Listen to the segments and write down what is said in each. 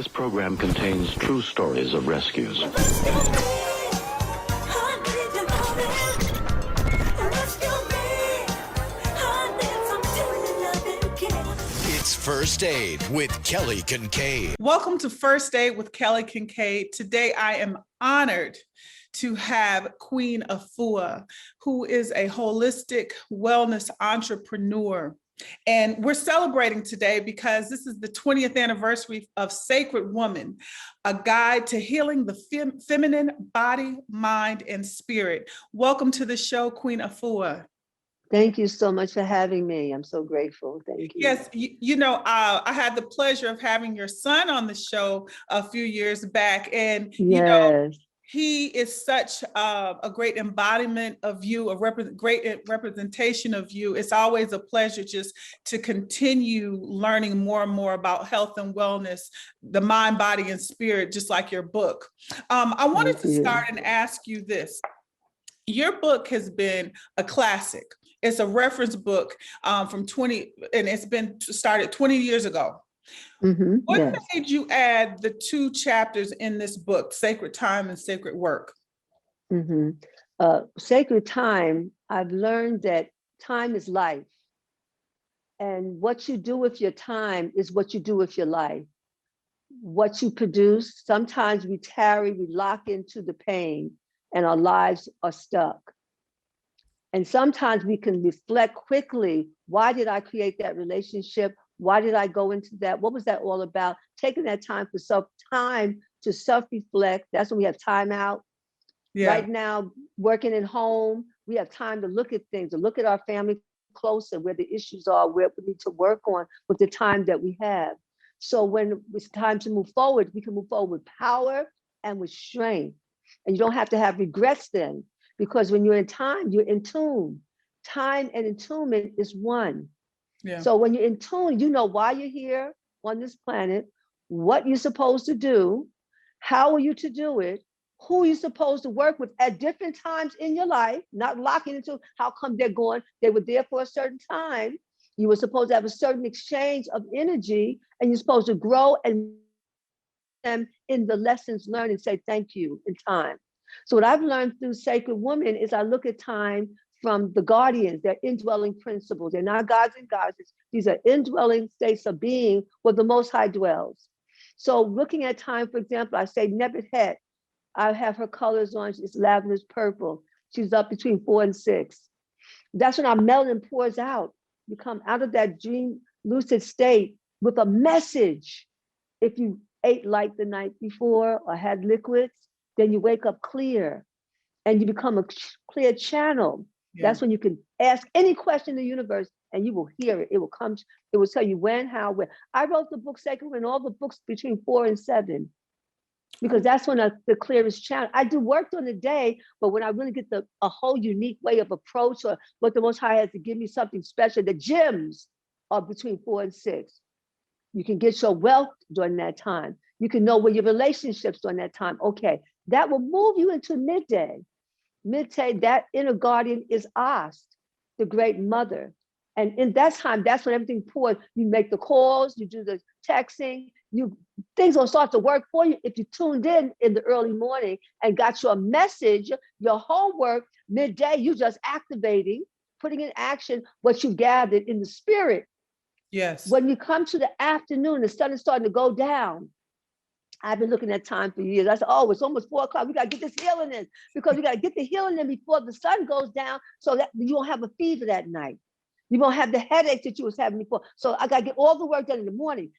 This program contains true stories of rescues. It's First Aid with Kelly Kinkaid. Welcome to First Aid with Kelly Kinkaid. Today I am honored to have Queen Afua, who is a holistic wellness entrepreneur. And we're celebrating today because this is the 20th anniversary of Sacred Woman, a guide to healing the feminine body, mind, and spirit. Welcome to the show, Queen Afua. Thank you so much for having me. I'm so grateful. Thank you. Yes, I had the pleasure of having your son on the show a few years back. And, he is such a great embodiment of you, great representation of you. It's always a pleasure just to continue learning more and more about health and wellness, the mind, body, and spirit, just like your book. I wanted to start and ask you this. Your book has been a classic. It's a reference book from and it's been started 20 years ago. Mm-hmm. What made you add the two chapters in this book, Sacred Time and Sacred Work? Mm-hmm. Sacred time, I've learned that time is life. And what you do with your time is what you do with your life. What you produce, sometimes we tarry, we lock into the pain, and our lives are stuck. And sometimes we can reflect quickly, why did I create that relationship? Why did I go into that? What was that all about? Taking that time to self-reflect. That's when we have time out. Yeah. Right now, working at home, we have time to look at things, to look at our family closer, where the issues are, where we need to work on with the time that we have. So when it's time to move forward, we can move forward with power and with strength. And you don't have to have regrets then, because when you're in time, you're in tune. Time and attunement is one. Yeah. So when you're in tune, you know why you're here on this planet, what you're supposed to do, how are you to do it, who you're supposed to work with at different times in your life, not locking into how come they're going. They were there for a certain time. You were supposed to have a certain exchange of energy, and you're supposed to grow and them in the lessons learned and say thank you in time. So what I've learned through Sacred Woman is I look at time from the guardians, they're indwelling principles. They're not gods and goddesses. These are indwelling states of being where the Most High dwells. So looking at time, for example, I say Nebuchadnezzar, I have her colors on, it's lavender, purple. She's up between 4 and 6. That's when our melanin pours out. You come out of that dream lucid state with a message. If you ate light the night before or had liquids, then you wake up clear and you become a clear channel. Yeah. That's when you can ask any question in the universe and you will hear it. It will come, it will tell you when, how, where. I wrote the book Sacred Women, all the books between 4 and 7, because that's when the clearest channel. I do work during the day, but when I really get a whole unique way of approach, or what the Most High has to give me something special, the gems are between 4 and 6. You can get your wealth during that time. You can know where your relationships during that time. Okay, that will move you into midday. Midday, that inner guardian is Ast, the great mother. And in that time, that's when everything pours. You make the calls, you do the texting, things will start to work for you if you tuned in the early morning and got your message, your homework. Midday, you just activating, putting in action what you gathered in the spirit. Yes. When you come to the afternoon, the sun is starting to go down. I've been looking at time for years. I said, oh, it's almost 4 o'clock. We got to get this healing in, because we got to get the healing in before the sun goes down, so that you won't have a fever that night. You won't have the headaches that you was having before. So I got to get all the work done in the morning.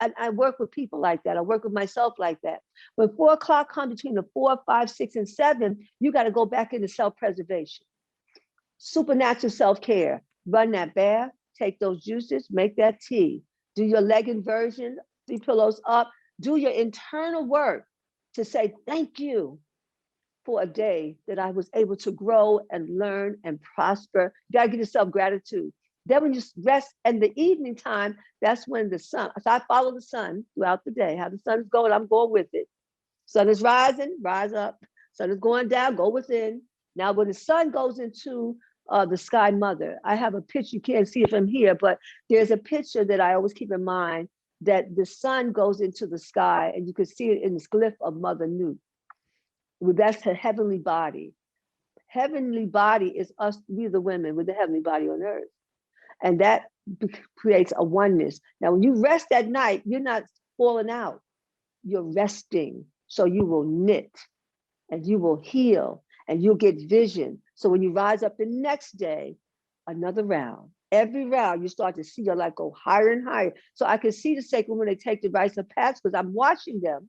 I work with people like that. I work with myself like that. When 4 o'clock comes, between the 4, 5, 6, and 7, you got to go back into self-preservation. Supernatural self-care. Run that bath, take those juices, make that tea. Do your leg inversion, 3 pillows up. Do your internal work to say thank you for a day that I was able to grow and learn and prosper. You gotta give yourself gratitude. Then when you rest in the evening time, that's when the sun, so I follow the sun throughout the day. How the sun is going, I'm going with it. Sun is rising, rise up. Sun is going down, go within. Now when the sun goes into the sky mother, I have a picture, you can't see it from here, but there's a picture that I always keep in mind that the sun goes into the sky, and you can see it in this glyph of Mother Nut. Well, that's her heavenly body. Heavenly body is us, we the women with the heavenly body on earth. And that creates a oneness. Now, when you rest at night, you're not falling out. You're resting. So you will knit and you will heal and you'll get vision. So when you rise up the next day, another round. Every round, you start to see your light go higher and higher. So I can see the sacred when they take the rites of passage because I'm watching them.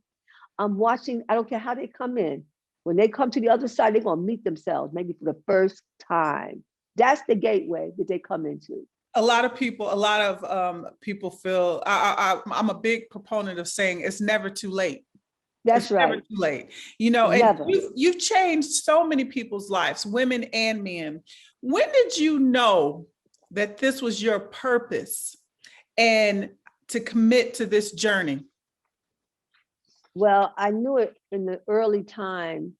I'm watching, I don't care how they come in. When they come to the other side, they're going to meet themselves, maybe for the first time. That's the gateway that they come into. A lot of people feel, I'm a big proponent of saying it's never too late. That's it's right. Never too late. You know, and you've changed so many people's lives, women and men. When did you know that this was your purpose and to commit to this journey? Well, I knew it in the early time.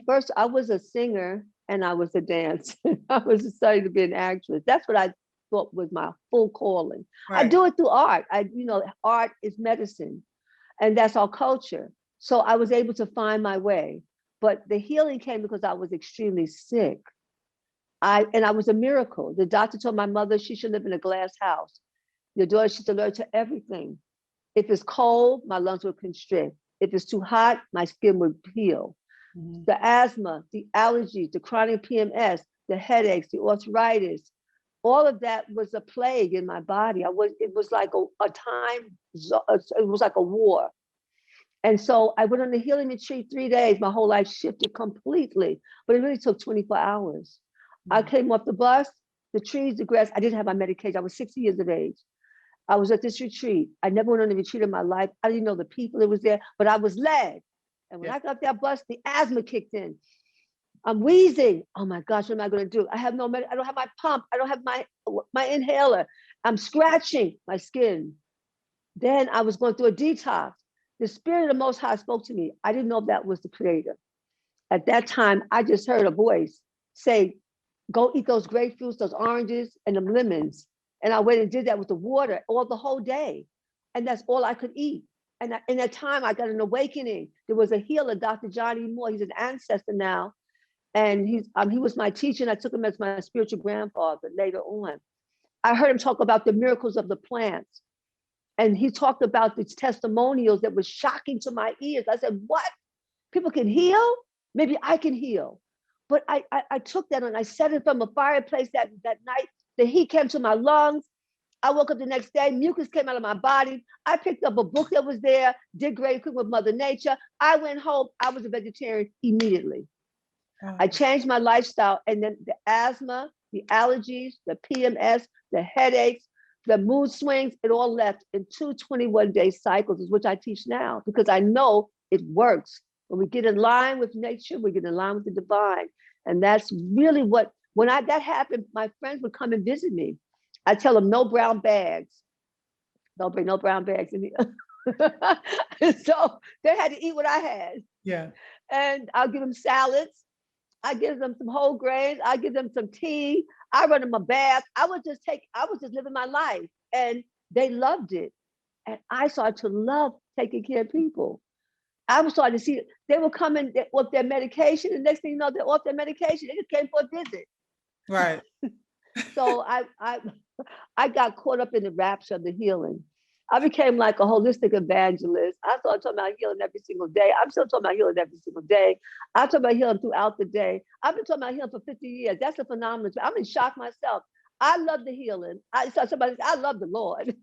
First, I was a singer and I was a dancer. I was studying to be an actress. That's what I thought was my full calling. Right. I do it through art. Art is medicine, and that's our culture. So I was able to find my way. But the healing came because I was extremely sick. I was a miracle. The doctor told my mother she should live in a glass house. Your daughter should alert to everything. If it's cold, my lungs would constrict. If it's too hot, my skin would peel. Mm-hmm. The asthma, the allergies, the chronic PMS, the headaches, the arthritis, all of that was a plague in my body. It was like a time, it was like a war. And so I went on the healing retreat 3 days. My whole life shifted completely, but it really took 24 hours. Mm-hmm. I came off the bus, the trees, the grass. I didn't have my medication. I was 60 years of age. I was at this retreat. I never went on a retreat in my life. I didn't know the people that was there, but I was led. And when I got off that bus, the asthma kicked in. I'm wheezing. Oh my gosh, what am I going to do? I have I don't have my pump. I don't have my inhaler. I'm scratching my skin. Then I was going through a detox. The Spirit of the Most High spoke to me. I didn't know that was the Creator. At that time, I just heard a voice say, go eat those grapefruits, those oranges, and them lemons. And I went and did that with the water the whole day. And that's all I could eat. And in that time, I got an awakening. There was a healer, Dr. Johnny Moore. He's an ancestor now. And he was my teacher, and I took him as my spiritual grandfather later on. I heard him talk about the miracles of the plants. And he talked about these testimonials that was shocking to my ears. I said, what? People can heal? Maybe I can heal. But I took that and I set it from a fireplace that night. The heat came to my lungs. I woke up the next day, mucus came out of my body. I picked up a book that was there, did great cooking with Mother Nature. I went home, I was a vegetarian immediately. Oh. I changed my lifestyle, and then the asthma, the allergies, the PMS, the headaches, the mood swings, it all left in 2 21-day cycles, which I teach now, because I know it works. When we get in line with nature, we get in line with the divine. And that's really when that happened, my friends would come and visit me. I tell them no brown bags. Don't bring no brown bags in here. So they had to eat what I had. Yeah. And I'll give them salads. I give them some whole grains. I give them some tea. I run them a bath. I was just living my life, and they loved it. And I started to love taking care of people. I was starting to see they were coming with their medication, and next thing you know, they're off their medication. They just came for a visit. Right. So I got caught up in the rapture of the healing. I became like a holistic evangelist. I started talking about healing every single day. I'm still talking about healing every single day. I talk about healing throughout the day. I've been talking about healing for 50 years. That's a phenomenon. I'm in shock myself. I love the healing. I love the Lord.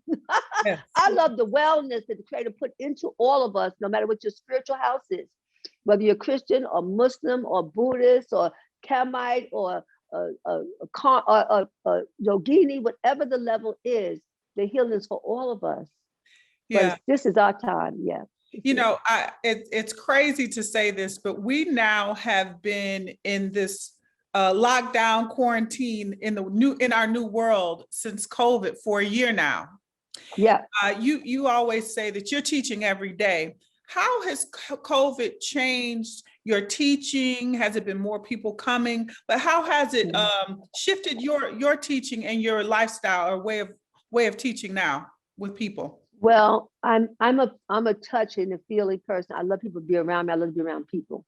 Yes. I love the wellness that the Creator put into all of us, no matter what your spiritual house is, whether you're Christian or Muslim or Buddhist or Kamite or Yogini, whatever the level is, the healing is for all of us. Yeah, but this is our time. Yeah. You know, it's crazy to say this, but we now have been in this lockdown quarantine in our new world since COVID for a year now. Yeah. You always say that you're teaching every day. How has COVID changed your teaching? Has it been more people coming? But how has it shifted your teaching and your lifestyle or way of teaching now with people? Well, I'm a touch and a feeling person. I love people to be around me. I love to be around people.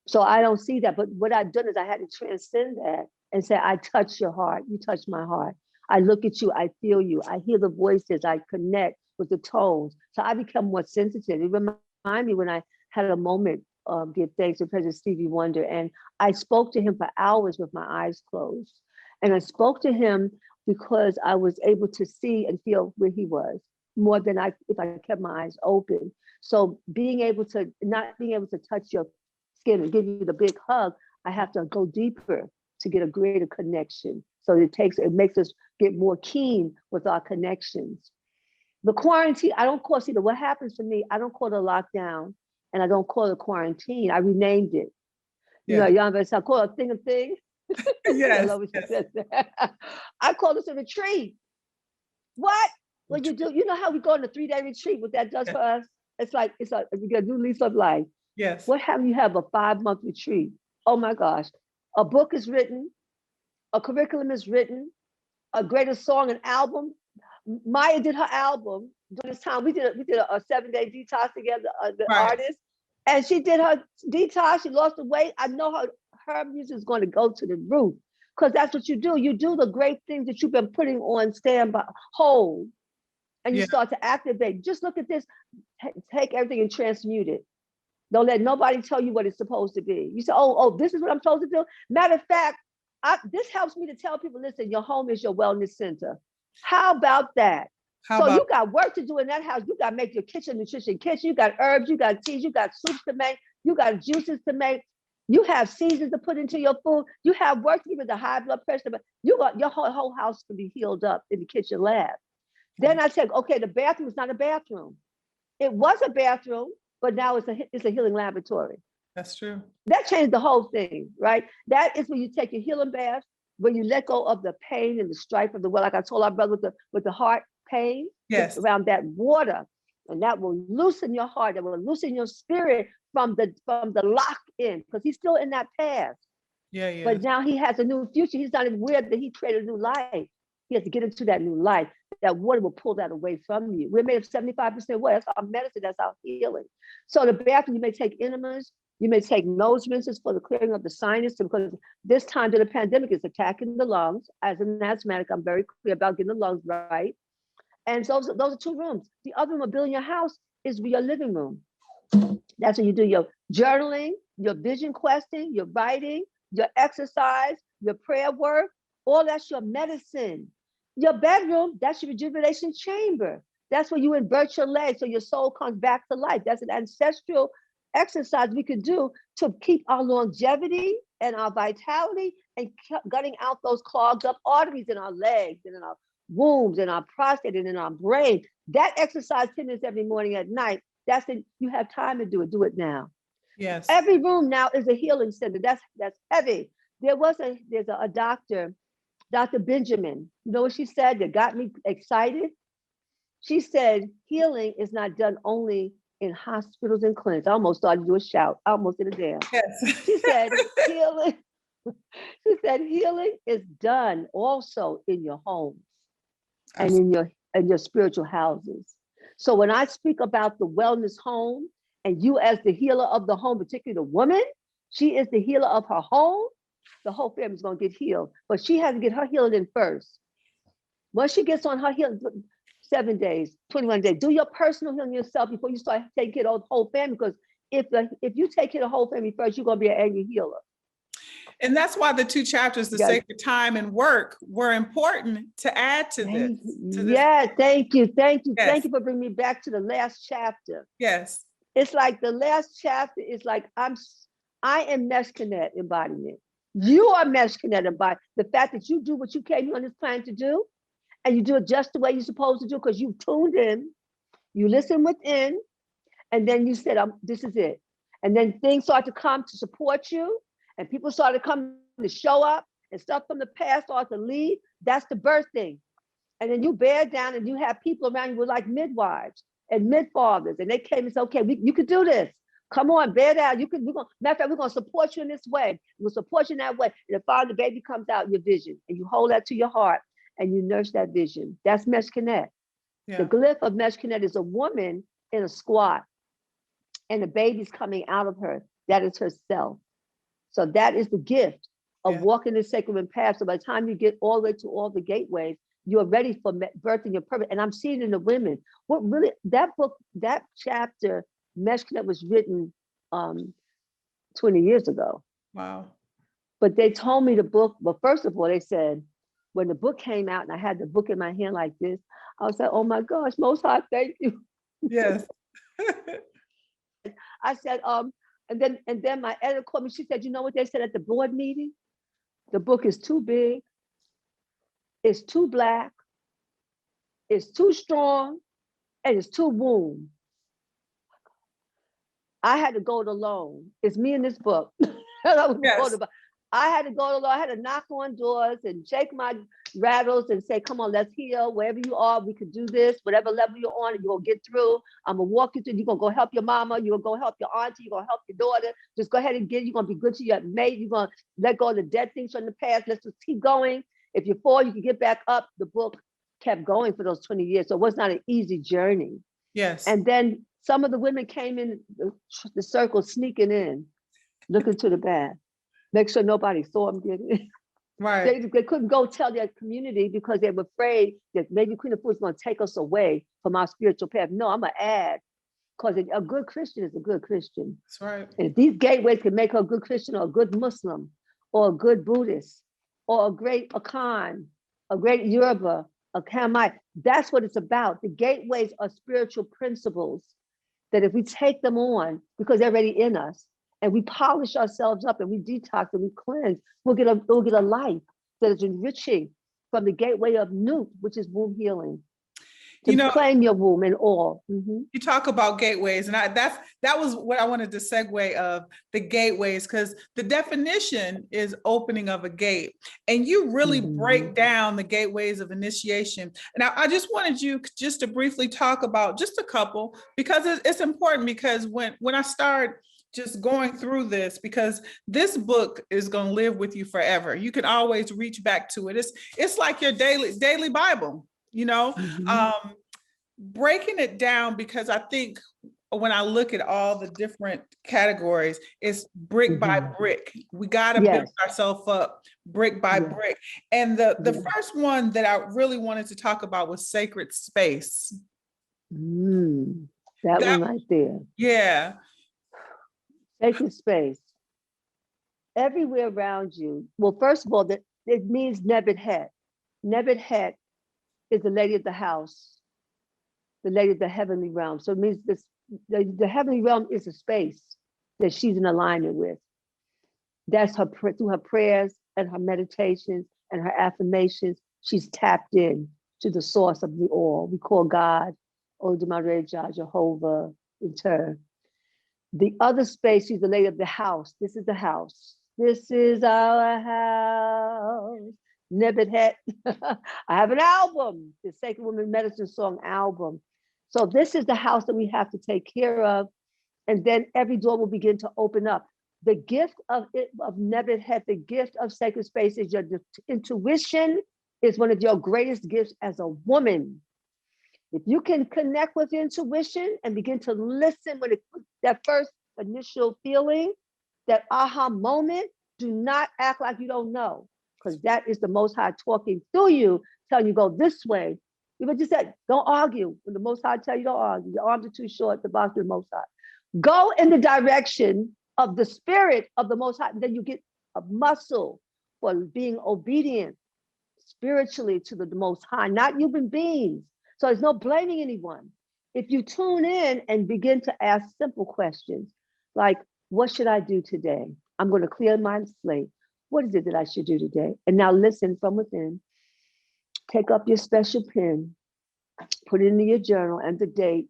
So I don't see that. But what I've done is I had to transcend that and say, I touch your heart. You touch my heart. I look at you. I feel you. I hear the voices. I connect with the tones. So I become more sensitive. It reminds me when I had a moment, give thanks to President Stevie Wonder. And I spoke to him for hours with my eyes closed. And I spoke to him because I was able to see and feel where he was more than if I kept my eyes open. So not being able to touch your skin and give you the big hug, I have to go deeper to get a greater connection. So it makes us get more keen with our connections. The quarantine, I don't call, what happens for me, I don't call it a lockdown and I don't call it quarantine. I renamed it. Yeah. You know, I call it a thing. Yes. I love what she says that. I call this a retreat. What? Well, you know how we go on a 3-day retreat, what that does for us? It's like we get a new lease of life. Yes. What have you have a 5-month retreat? Oh my gosh. A book is written, a curriculum is written, a greatest song and album. Maya did her album during this time. We did a 7-day detox together, the artist. And she did her detox, she lost the weight. I know her music is going to go to the roof. Because that's what you do. You do the great things that you've been putting on standby, hold, and you start to activate. Just look at this, take everything and transmute it. Don't let nobody tell you what it's supposed to be. You say, oh, this is what I'm supposed to do. Matter of fact, this helps me to tell people, listen, your home is your wellness center. How about that? You got work to do in that house. You got to make your nutrition kitchen. You got herbs, you got teas, you got soups to make, you got juices to make. You have seasons to put into your food. You have work to give it the high blood pressure, but your whole house can be healed up in the kitchen lab. Then I said, okay, the bathroom is not a bathroom. It was a bathroom, but now it's a healing laboratory. That's true. That changed the whole thing, right? That is when you take your healing bath, when you let go of the pain and the strife of the well, like I told our brother with the heart pain, around that water, and that will loosen your heart, that will loosen your spirit from the lock in, because he's still in that past. Yeah. But now he has a new future. He's not even aware that he created a new life. He has to get into that new life. That water will pull that away from you. We're made of 75% water. That's our medicine. That's our healing. So the bathroom, you may take enemas. You may take nose rinses for the clearing of the sinus, because this time during the pandemic is attacking the lungs. As an asthmatic, I'm very clear about getting the lungs right. And so those are 2 rooms. The other room of building your house is your living room. That's when you do your journaling, your vision questing, your writing, your exercise, your prayer work. All that's your medicine. Your bedroom, that's your rejuvenation chamber. That's where you invert your legs so your soul comes back to life. That's an ancestral exercise we could do to keep our longevity and our vitality and gutting out those clogged up arteries in our legs and in our wombs and our prostate and in our brain. That exercise 10 minutes every morning at night, that's it. You have time to do it. Do it now. Yes. Every room now is a healing center. That's heavy. There's a doctor, Dr. Benjamin. You know what she said that got me excited? She said, healing is not done only in hospitals and clinics. I almost started to do a shout. I almost did a dance. Yes. She said, healing is done also in your homes and in your spiritual houses. So when I speak about the wellness home and you as the healer of the home, particularly the woman, she is the healer of her home, the whole family is going to get healed. But she has to get her healing in first. Once she gets on her healing, 7 days, 21 days, do your personal healing yourself before you start taking care of the whole family. Because if you take care of the whole family first, you're going to be an angry healer. And that's why the 2 chapters, the sacred time and work, were important to add to this. Yeah, thank you. Thank you. Yes. Thank you for bringing me back to the last chapter. Yes. It's like the last chapter is like, I am Meshkinet embodiment. You are Meshkinet embodiment. The fact that you do what you came on this planet to do, and you do it just the way you're supposed to do, because you tuned in, you listen within, and then you said, this is it. And then things start to come to support you, and people start to come to show up, and stuff from the past start to leave. That's the birthing. And then you bear down, and you have people around you who are like midwives and midfathers, and they came and said, okay, you could do this. Come on, bear down. Matter of fact, we're going to support you in this way. We'll support you in that way. And the father, the baby comes out, your vision, and you hold that to your heart, and you nurse that vision. That's Mesh Connect. Yeah. The glyph of Meshkinet is a woman in a squat and the baby's coming out of her. That is herself. So that is the gift of walking the sacred path. So by the time you get all the way to all the gateways, you're ready for birthing your purpose. And I'm seeing in the women, what really, that book, that chapter, Meshkinet was written 20 years ago. Wow. But they told me the book, well, first of all, they said, when the book came out and I had the book in my hand like this, I was like, oh my gosh, Most High, thank you. Yes. I said, and then my editor called me. She said, you know what they said at the board meeting? The book is too big, it's too black, it's too strong, and it's too womb. I had to go it alone. It's me in this book. I had to go alone. I had to knock on doors and shake my rattles and say, come on, let's heal. Wherever you are, we could do this. Whatever level you're on, you're going to get through. I'm going to walk you through. You're going to go help your mama. You're going to go help your auntie. You're going to help your daughter. Just go ahead and you're going to be good to your mate. You're going to let go of the dead things from the past. Let's just keep going. If you fall, you can get back up. The book kept going for those 20 years. So it was not an easy journey. Yes. And then some of the women came in the circle, sneaking in, looking to the back. Make sure nobody saw them get in. Right. They couldn't go tell their community because they were afraid that maybe Queen Afua was going to take us away from our spiritual path. No, I'm going to add, because a good Christian is a good Christian. That's right. And if these gateways can make her a good Christian or a good Muslim or a good Buddhist or a great Akan, a great Yoruba, a Kamite, that's what it's about. The gateways are spiritual principles that if we take them on, because they're already in us, and we polish ourselves up and we detox and we cleanse, we'll get a life that is enriching from the gateway of Nut, which is womb healing. To claim your womb and all. Mm-hmm. You talk about gateways, and that was what I wanted to segue of the gateways, because the definition is opening of a gate, and you really break down the gateways of initiation. And I just wanted you just to briefly talk about just a couple, because it's important, because when I start just going through this, because this book is going to live with you forever. You can always reach back to it. It's like your daily Bible, breaking it down, because I think when I look at all the different categories, it's brick by brick. We got to build ourselves up brick by brick. And the first one that I really wanted to talk about was sacred space. That one right there. Yeah. Sacred space. Everywhere around you. Well, first of all, it means Nebet Het. Nebet Het is the lady of the house, the lady of the heavenly realm. So it means the heavenly realm is a space that she's in alignment with. That's through her prayers and her meditations and her affirmations, she's tapped in to the source of the all. We call God, Odemareja, Jehovah, in turn. The other space, she's the lady of the house. This is the house. This is our house. Nebet Het. I have an album, the Sacred Women Medicine Song album. So this is the house that we have to take care of. And then every door will begin to open up. The gift of Nebet Het, the gift of sacred space is your intuition is one of your greatest gifts as a woman. If you can connect with intuition and begin to listen when that first initial feeling, that aha moment, do not act like you don't know, because that is the Most High talking through you, telling you go this way. You just said, don't argue. When the Most High tell you don't argue, your arms are too short to box with the Most High. Go in the direction of the spirit of the Most High. Then you get a muscle for being obedient spiritually to the Most High, not human beings. So there's no blaming anyone. If you tune in and begin to ask simple questions, like, what should I do today? I'm going to clear my slate. What is it that I should do today? And now listen from within. Take up your special pen, put it into your journal and the date,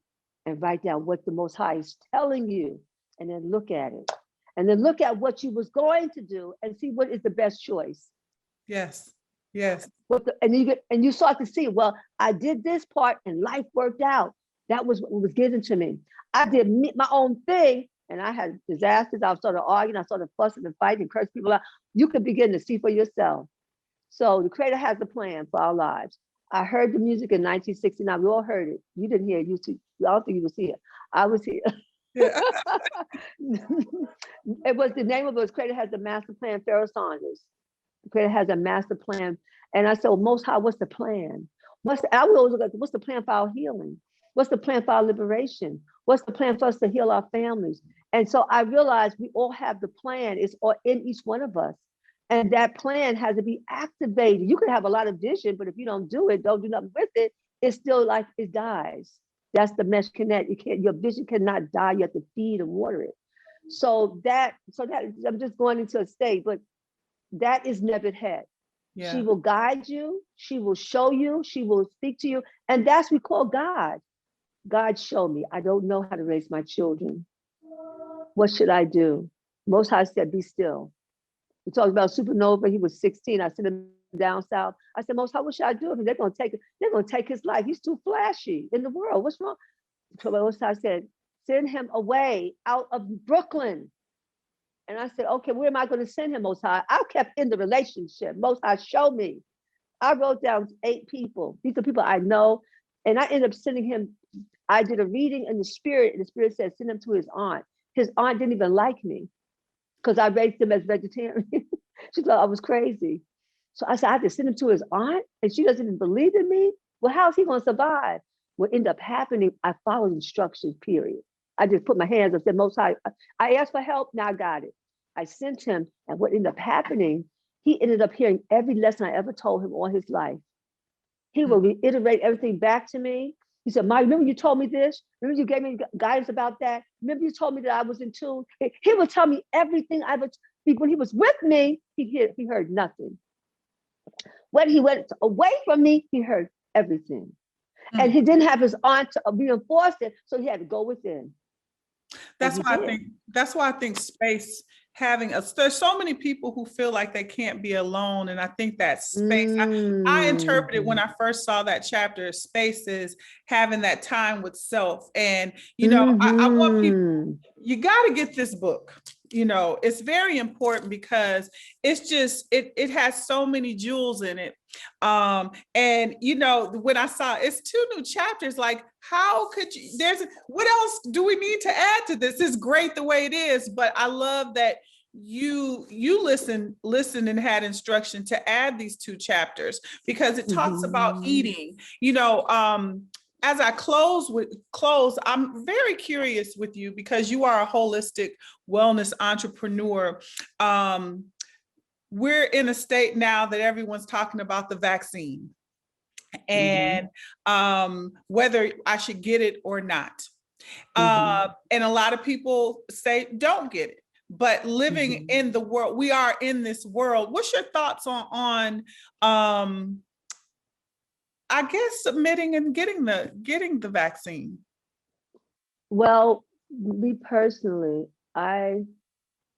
and write down what the Most High is telling you, and then look at it. And then look at what you was going to do and see what is the best choice. Yes. Yes. And you start to see, well, I did this part and life worked out. That was what was given to me. I did my own thing and I had disasters. I started arguing, I started fussing and fighting and cursing people out. You can begin to see for yourself. So the Creator has a plan for our lives. I heard the music in 1969. We all heard it. You didn't hear it. I don't think you was here. I was here. Yeah. It was the name of it was Creator Has a Master Plan, Pharaoh Saunders. Creator has a master plan. And I said, well, Most High, what's the plan? I would always look at what's the plan for our healing? What's the plan for our liberation? What's the plan for us to heal our families? And so I realized we all have the plan. It's all in each one of us. And that plan has to be activated. You can have a lot of vision, but if you don't do nothing with it, it's still like it dies. That's the mesh connect. Your vision cannot die. You have to feed and water it. So that I'm just going into a state, but that is Nebbit Head. Yeah. She will guide you. She will show you. She will speak to you. And that's what we call God. God, show me. I don't know how to raise my children. What should I do? Most High said, be still. We talked about Supernova. He was 16. I sent him down south. I said, Most High, what should I do? They're gonna take his life. He's too flashy in the world. What's wrong? So Most High said, send him away out of Brooklyn. And I said, okay, where am I going to send him, Most High? I kept in the relationship. Most High, show me. I wrote down 8 people. These are people I know. And I ended up sending him. I did a reading in the spirit, and the spirit said, send him to his aunt. His aunt didn't even like me because I raised him as vegetarian. She thought I was crazy. So I said, I had to send him to his aunt, and she doesn't even believe in me. Well, how's he going to survive? What ended up happening, I followed instructions, period. I just put my hands up, said, Most High, I asked for help, now I got it. I sent him, and what ended up happening, he ended up hearing every lesson I ever told him all his life. He will reiterate everything back to me. He said, Ma, remember you told me this? Remember you gave me guidance about that? Remember you told me that I was in tune? He would tell me everything I would speak. When he was with me, he heard nothing. When he went away from me, he heard everything. And he didn't have his aunt to reinforce it, so he had to go within. That's why I think space having there's so many people who feel like they can't be alone. And I think that space, I interpreted when I first saw that chapter, space is having that time with self. And, I want people, you got to get this book. It's very important because it's just, it has so many jewels in it. And when I saw it's 2 new chapters, like, how could you, what else do we need to add to this? It's great the way it is, but I love that you listened and had instruction to add these 2 chapters because it talks about eating, as I close, I'm very curious with you because you are a holistic wellness entrepreneur. We're in a state now that everyone's talking about the vaccine and whether I should get it or not. And a lot of people say don't get it. But living in the world, we are in this world. What's your thoughts on I guess submitting and getting the vaccine? Well, me personally, I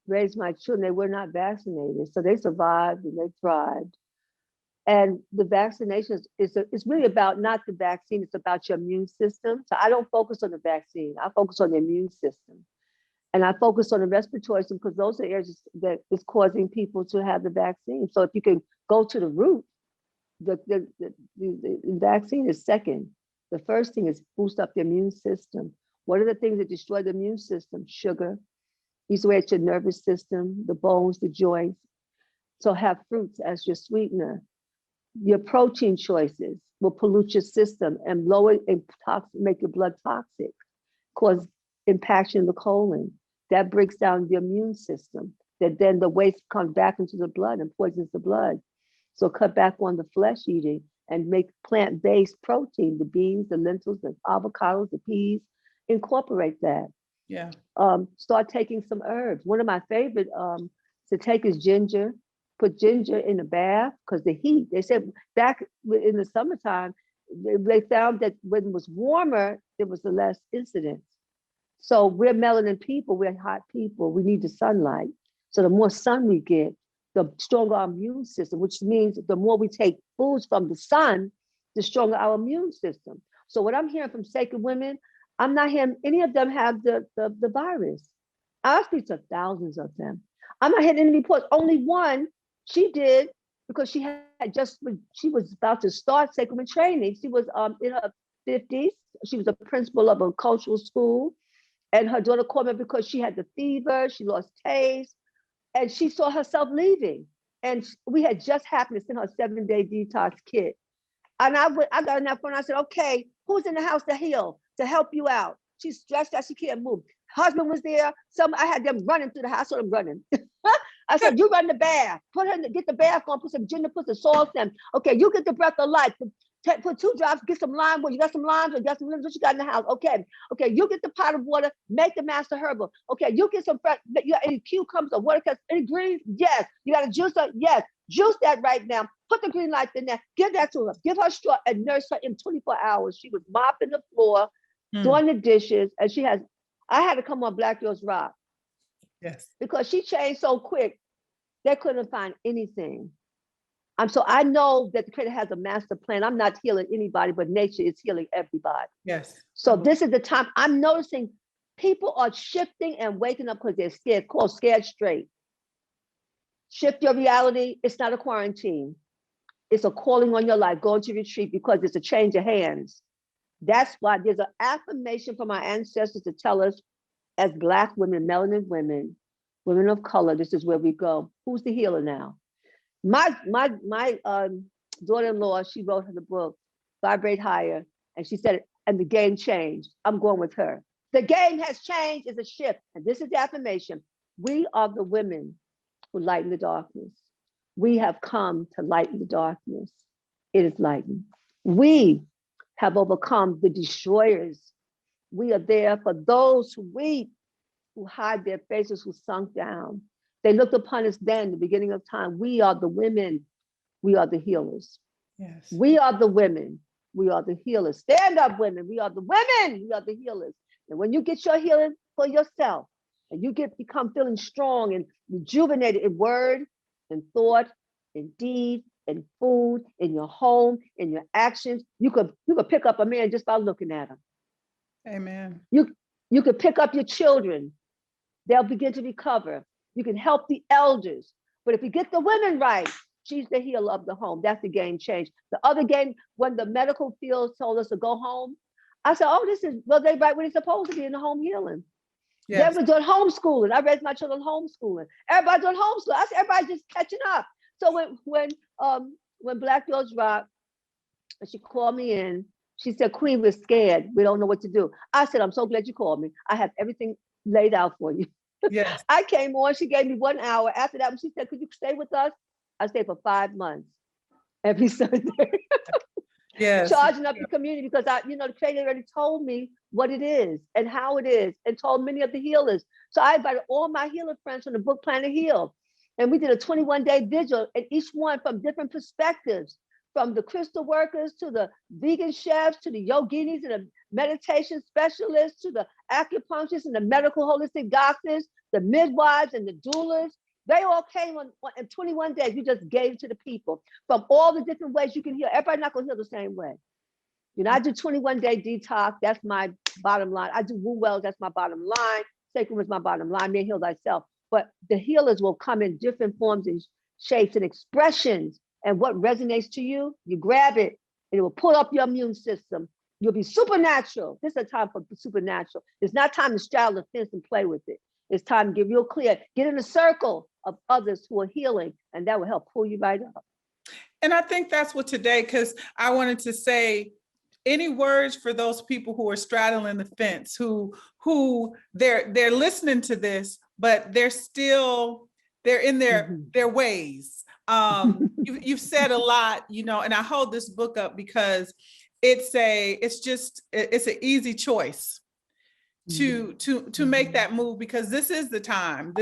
raised my children, they were not vaccinated. So they survived and they thrived. And the vaccinations it's really about not the vaccine, it's about your immune system. So I don't focus on the vaccine, I focus on the immune system. And I focus on the respiratory system because those are areas that is causing people to have the vaccine. So if you can go to the root, the vaccine is second. The first thing is boost up the immune system. What are the things that destroy the immune system? Sugar, eats away at your nervous system, the bones, the joints. So have fruits as your sweetener. Your protein choices will pollute your system and make your blood toxic, cause impaction in the colon. That breaks down the immune system. That then the waste comes back into the blood and poisons the blood. So cut back on the flesh eating and make plant-based protein, the beans, the lentils, the avocados, the peas, incorporate that. Yeah. Start taking some herbs. One of my favorite to take is ginger. Put ginger in a bath because the heat, they said back in the summertime, they found that when it was warmer, there was the less incidence. So we're melanin people, we're hot people, we need the sunlight. So the more sun we get, the stronger our immune system, which means the more we take foods from the sun, the stronger our immune system. So what I'm hearing from Sacred Women, I'm not hearing any of them have the virus. I speak to thousands of them. I'm not hearing any reports. Only one, she did, because she was about to start sacrament training. She was in her 50s. She was a principal of a cultural school. And her daughter called me because she had the fever, she lost taste, and she saw herself leaving. And we had just happened to send her a 7-day detox kit. And I got on that phone. I said, okay, who's in the house to heal, to help you out? She's stressed out. She can't move. Husband was there. I had them running through the house. I saw them running. I said, you run the bath. Get the bath on. Put some ginger, put some salt in. Okay, you get the breath of life. Put 2 drops. Get some lime. Well, you got some limes or you got some limes. What you got in the house? Okay. You get the pot of water. Make the master herbal. Okay. You get some fresh. You got any cucumbers or watercress? Any greens? Yes. You got a juicer? Yes. Juice that right now. Put the green light in there. Give that to her. Give her straw and nurse her in 24 hours. She was mopping the floor, doing the dishes, and I had to come on Black Girls Rock. Yes. Because she changed so quick, they couldn't find anything. So I know that the Creator has a master plan. I'm not healing anybody, but nature is healing everybody. Yes. So this is the time I'm noticing people are shifting and waking up because they're scared, called scared straight. Shift your reality. It's not a quarantine. It's a calling on your life. Go into retreat because it's a change of hands. That's why there's an affirmation from our ancestors to tell us as Black women, melanin women, women of color, this is where we go. Who's the healer now? My daughter-in-law, she wrote her the book, Vibrate Higher, and she said, and the game changed. I'm going with her. The game has changed, it's a shift. And this is the affirmation. We are the women who lighten the darkness. We have come to lighten the darkness. It is lightened. We have overcome the destroyers. We are there for those who weep, who hide their faces, who sunk down. They looked upon us then, the beginning of time. We are the women. We are the healers. Yes. We are the women. We are the healers. Stand up, women. We are the women. We are the healers. And when you get your healing for yourself, and you become feeling strong and rejuvenated in word, in thought, in deed, in food, in your home, in your actions, you could pick up a man just by looking at him. Amen. You could pick up your children. They'll begin to recover. You can help the elders. But if you get the women right, she's the healer of the home. That's the game change. The other game, when the medical field told us to go home, I said, oh, they right when it's supposed to be in the home healing. Yes. They were doing homeschooling. I raised my children homeschooling. Everybody doing homeschooling. I said, everybody just catching up. So when Black Girls Rock, and she called me in, she said, Queen, we're scared. We don't know what to do. I said, I'm so glad you called me. I have everything laid out for you. Yes. I came on, she gave me 1 hour. After that, when she said, could you stay with us? I stayed for 5 months, every Sunday. Yes. Charging up the community because the Creator already told me what it is and how it is and told many of the healers. So I invited all my healer friends from the book Plan to Heal. And we did a 21-day vigil, and each one from different perspectives, from the crystal workers to the vegan chefs, to the yoginis and the meditation specialists, to the acupuncturists and the medical holistic doctors, the midwives and the doulas. They all came on in 21 days. We just gave to the people from all the different ways you can heal. Everybody's not going to heal the same way. I do 21-day detox. That's my bottom line. I do woo wells. That's my bottom line. Sacrum is my bottom line. Man, heal thyself. But the healers will come in different forms and shapes and expressions. And what resonates to you, you grab it and it will pull up your immune system. You'll be supernatural. This is a time for supernatural. It's not time to straddle the fence and play with it. It's time to get real clear. Get in a circle of others who are healing, and that will help pull you right up. And I think that's what today, because I wanted to say, any words for those people who are straddling the fence, who they're listening to this, but they're in their ways. You've said a lot, and I hold this book up because it's an easy choice to make that move, because this is the time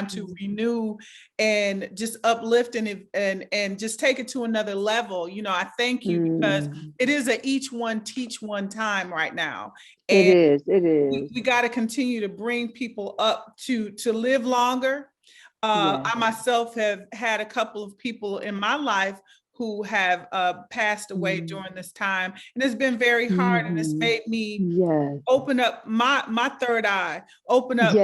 to renew and just uplift and just take it to another level. I thank you because it is a each one teach one time right now. And it is. We got to continue to bring people up to live longer. I myself have had a couple of people in my life who have passed away during this time. And it's been very hard, and it's made me open up my third eye, open up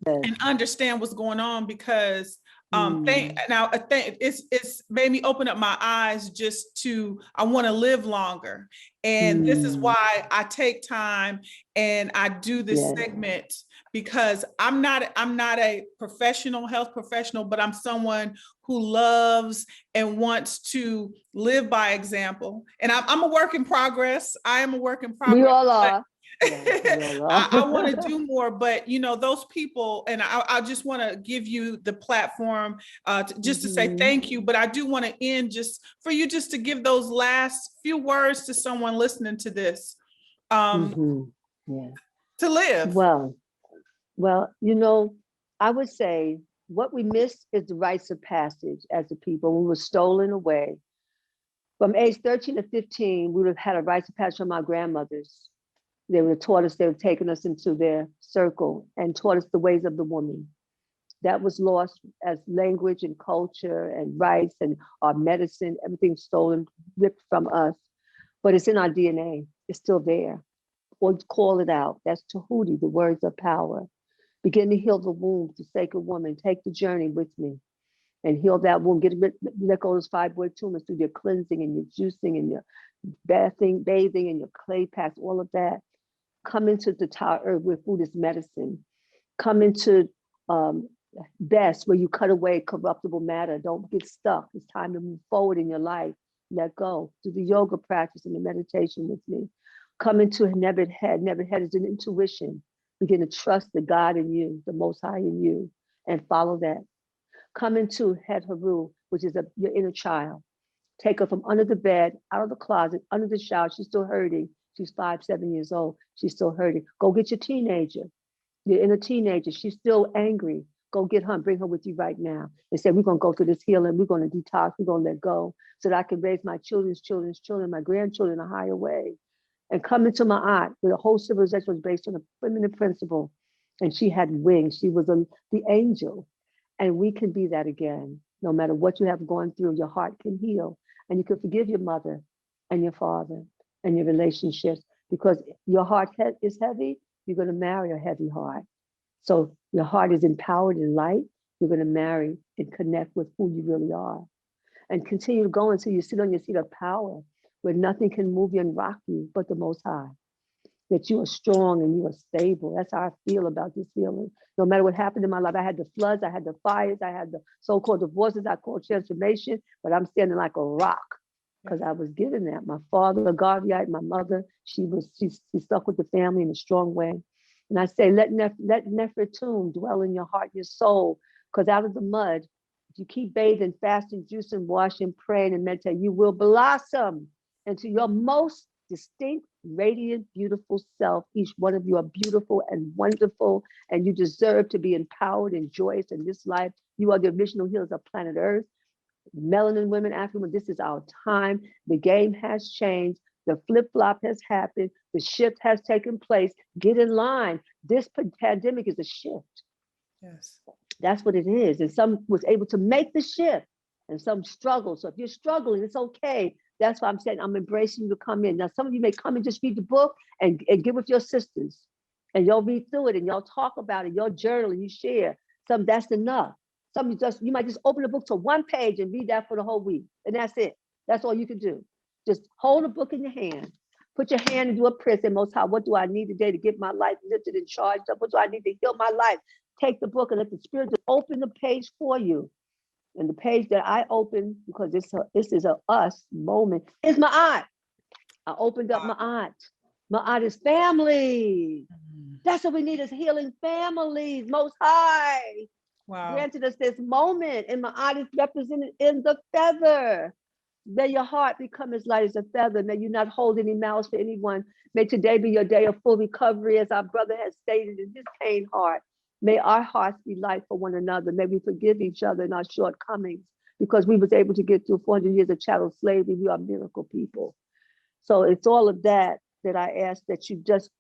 and understand what's going on, because I think it's made me open up my eyes just to, I want to live longer. And this is why I take time and I do this segment, because I'm not a professional, health professional, but I'm someone who loves and wants to live by example. And I'm a work in progress. I am a work in progress. We all are. I want to do more, but those people, and I just want to give you the platform to say thank you. But I do want to end just for you just to give those last few words to someone listening to this, to live. Well, I would say what we miss is the rites of passage as a people. We were stolen away. From age 13 to 15, we would have had a rites of passage from our grandmothers. They would have taught us, they would have taken us into their circle and taught us the ways of the woman. That was lost as language and culture and rights and our medicine, everything stolen, ripped from us. But it's in our DNA, it's still there. Or call it out. That's Tahuti, the words of power. Begin to heal the womb, the sacred woman. Take the journey with me and heal that womb. Let go of those fibroid tumors through your cleansing and your juicing and your bathing and your clay packs, all of that. Come into the Tower Earth where food is medicine. Come into best where you cut away corruptible matter. Don't get stuck. It's time to move forward in your life. Let go. Do the yoga practice and the meditation with me. Come into Nebbed Head. Nebbed Head is an intuition. Begin to trust the God in you, the Most High in you, and follow that. Come into Het Haru, which is your inner child. Take her from under the bed, out of the closet, under the shower. She's still hurting. She's 5, 7 years old. She's still hurting. Go get your teenager, your inner teenager. She's still angry. Go get her and bring her with you right now. They said, we're going to go through this healing. We're going to detox. We're going to let go so that I can raise my children's children, my grandchildren in a higher way. And come into my aunt, where the whole civilization was based on a feminine principle. And she had wings. She was the angel. And we can be that again. No matter what you have gone through, your heart can heal. And you can forgive your mother and your father and your relationships, because your heart is heavy, you're going to marry a heavy heart. So your heart is empowered in light, you're going to marry and connect with who you really are. And continue to go until you sit on your seat of power, where nothing can move you and rock you but the Most High. That you are strong and you are stable. That's how I feel about this healing. No matter what happened in my life, I had the floods, I had the fires, I had the so-called divorces, I called transformation, but I'm standing like a rock. Because I was given that. My father, a Garveyite, my mother, she stuck with the family in a strong way. And I say, let Nefertum dwell in your heart, your soul, because out of the mud, if you keep bathing, fasting, juicing, washing, praying, and meditating, you will blossom into your most distinct, radiant, beautiful self. Each one of you are beautiful and wonderful, and you deserve to be empowered and joyous in this life. You are the original healers of planet Earth. Melanin women, African women, this is our time. The game has changed. The flip-flop has happened. The shift has taken place. Get in line. This pandemic is a shift. Yes. That's what it is. And some was able to make the shift and some struggle. So if you're struggling, it's okay. That's why I'm saying I'm embracing you to come in. Now, some of you may come and just read the book and get with your sisters. And y'all read through it and y'all talk about it. Y'all journal and you share. That's enough. Some you might just open the book to one page and read that for the whole week. And that's it. That's all you can do. Just hold a book in your hand. Put your hand and do a prayer. Say, Most High, what do I need today to get my life lifted and charged up? What do I need to heal my life? Take the book and let the Spirit just open the page for you. And the page that I opened, because this is a us moment, is my aunt. I opened up my aunt. My aunt is family. That's what we need, is healing families. Most High granted us this moment, and my aunt is represented in the feather. May your heart become as light as a feather. May you not hold any malice for anyone. May today be your day of full recovery, as our brother has stated in his pain heart. May our hearts be light for one another. May we forgive each other in our shortcomings, because we was able to get through 400 years of chattel slavery. We are miracle people. So it's all of that I ask that you just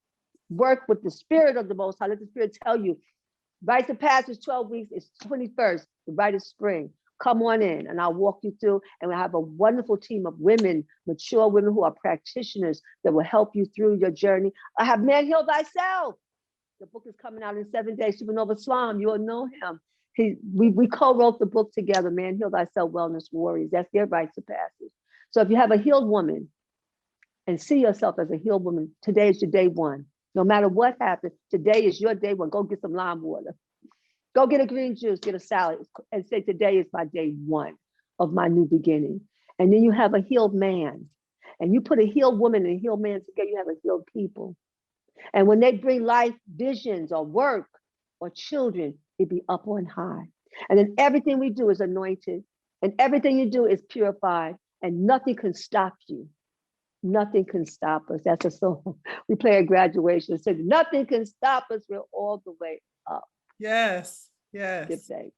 work with the Spirit of the Most High. Let the Spirit tell you, rites of passage 12 weeks, it's 21st, the rite of spring. Come on in and I'll walk you through, and we'll have a wonderful team of women, mature women who are practitioners that will help you through your journey. I have Man Heal Thyself. The book is coming out in 7 days. Supernova Islam, you will know him. We co-wrote the book together, Man, Heal Thyself, Wellness Warriors. That's their rites of passage. So if you have a healed woman and see yourself as a healed woman, today is your day one. No matter what happens, today is your day one. Go get some lime water. Go get a green juice, get a salad, and say, today is my day one of my new beginning. And then you have a healed man. And you put a healed woman and a healed man together, you have a healed people. And when they bring life visions or work or children, it be up on high. And then everything we do is anointed. And everything you do is purified. And nothing can stop you. Nothing can stop us. That's a song we play at graduation. It said, nothing can stop us. We're all the way up. Yes, yes. Give thanks.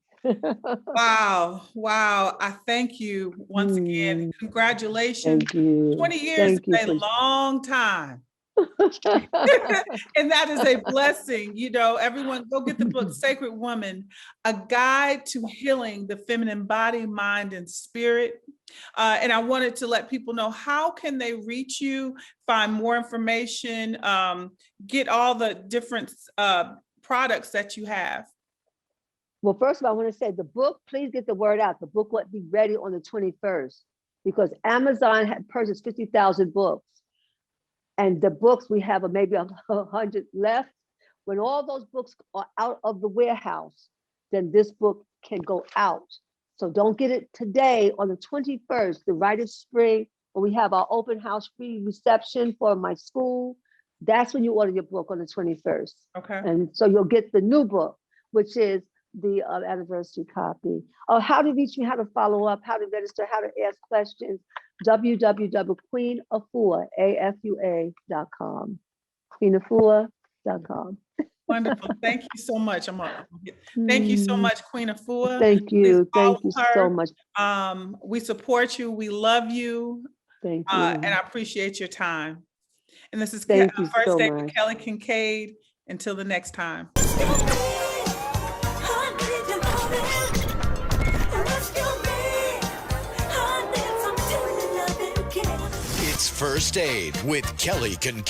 Wow. I thank you once again. Congratulations. Thank you. 20 years is a long time. And that is a blessing. You know, everyone go get the book, Sacred Woman, A Guide to Healing the Feminine Body, Mind, and Spirit. And I wanted to let people know, how can they reach you, find more information, get all the different products that you have? Well, first of all, I want to say the book, please get the word out. The book will be ready on the 21st because Amazon had purchased 50,000 books. And the books, we have maybe 100 left. When all those books are out of the warehouse, then this book can go out. So don't get it today. On the 21st, the Rite of Spring, when we have our open house free reception for my school, that's when you order your book on the 21st. Okay. And so you'll get the new book, which is the anniversary copy. How to reach me, how to follow up, how to register, how to ask questions, www.queenafua.com. Queenafua.com. Wonderful. Thank you so much. Thank you so much, Queen Afua. Thank you. Thank you so much. We support you. We love you. Thank you. And I appreciate your time. And this is Thank you First so Day much. with Kelly Kinkaid. Until the next time. It's First Aid with Kelly Kinkaid.